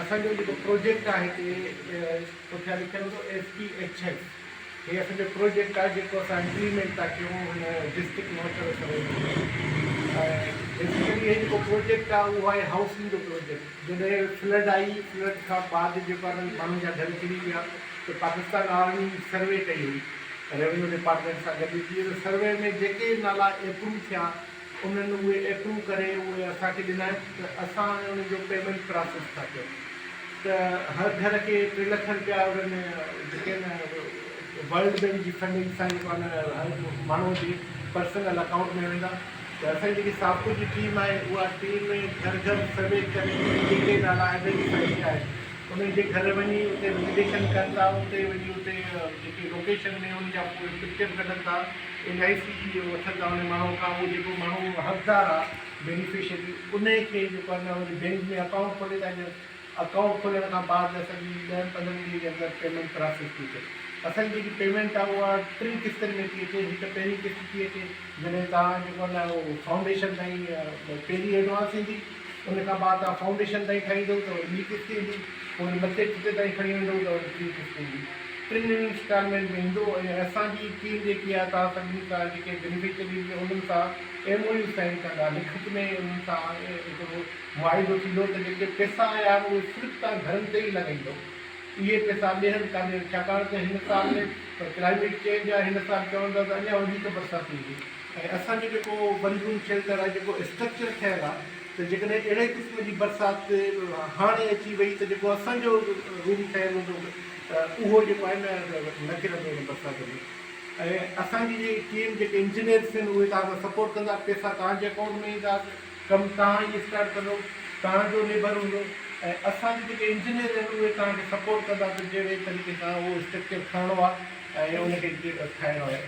असांजो जेको प्रोजेक्ट आहे हिते पुठियां लिखियलु हूंदो SPHS। हे असांजो प्रोजेक्ट आहे जेको असां इम्प्लीमेंट था कयूं हिन डिस्ट्रिक्ट वाटर सर्वे में। बेसिकली हे जेको प्रोजेक्ट आहे उहो आहे हाउसिंग जो प्रोजेक्ट। जॾहिं फ्लड आई, फ्लड खां बाद जेको आहे माण्हुनि जा घर किरी विया, त पाकिस्तान आर्मी सर्वे कई हुई रेवेन्यू डिपार्टमेंट सां गॾु। जीअं सर्वे में जेके नाला एप्रूव थिया उन्हनि उहे एप्रूव करे उहे असांखे ॾिना आहिनि, त असां उन जो पेमेंट प्रोसेस था कयूं। त हर घर खे 3 लख रुपया उन्हनि जेके न वर्ल्ड बैंक जी फंडिंग सां जेको आहे न हर माण्हूअ जी पर्सनल अकाउंट में वेंदा। त असांजी जेकी साफ़ो जी टीम आहे उहा टीम में घर घर सर्वे करे जेके नाला आइडेंटिफाई थिया आहिनि उन्हनि जे घर वञी उते वेलिडेशन कनि था, उते वञी उते जेके लोकेशन में उन जा पूरे पिक्चर कढनि था, NIC वठनि था उन माण्हू खां। उहो जेको माण्हू हक़दार आहे बेनिफिशियरी उन खे जेको आहे न वरी बैंक में अकाउंट खोले था ॾियनि। अकाउंट खोलण खां बाद असांजी 10-15 ॾींहं जे अंदरि पेमेंट प्रोसेस थी थिए। असांजी जेकी पेमेंट आहे उहा 3 क़िस्तनि में थी अचे। हिकु पहिरीं क़िस्त थी अचे जॾहिं तव्हां जेको आहे न उहो फाउंडेशन ताईं पहिरीं एडवांस ईंदी, उन खां बाद तव्हां फाउंडेशन ताईं ठाहींदव त वरी ॿी क़िस्त ईंदी, पोइ मथे किथे ताईं खणी वेंदव त वरी 3 क़िस्त ईंदी। 3 इंस्टॉलमेंट में ईंदो। ऐं असांजी टीम जेकी आहे तव्हां सभिनी सां जेके बेनिफिशरी उन्हनि सां MOU साइन कंदा, लिखित में उन्हनि सां हिकिड़ो मुआइदो थींदो त जेके पैसा आया आहिनि उहे सिर्फ़ु तव्हां घरनि ते ई लॻाईंदो। इहे पैसा ॿियनि कान्हे, छाकाणि त हिन साल क्लाइमेट चेंज आहे। हिन साल चवंदा त अञा वधीक बरसाति ईंदी। ऐं असांजो जेको वन रूम शेल्टर आहे, जेको स्ट्रक्चर ठहियलु आहे, त जेकॾहिं अहिड़े क़िस्म जी बरसाति हाणे अची वई त जेको असांजो रूम ठहियलु हूंदो त उहो जेको आहे न किरंदो हिन बरसाति में। ऐं असांजी जेकी टीम जेके इंजीनियर्स आहिनि उहे तव्हांखे सपोर्ट कंदा। पैसा तव्हांजे अकाउंट में ईंदा, कमु तव्हां ई स्टार्ट कंदो, तव्हांजो लेबर हूंदो। ऐं असांजे जेके इंजीनियर आहिनि उहे तव्हांखे सपोर्ट कंदा त जहिड़े तरीक़े सां उहो स्ट्रक्चर खणणो आहे ऐं उनखे ठाहिणो आहे।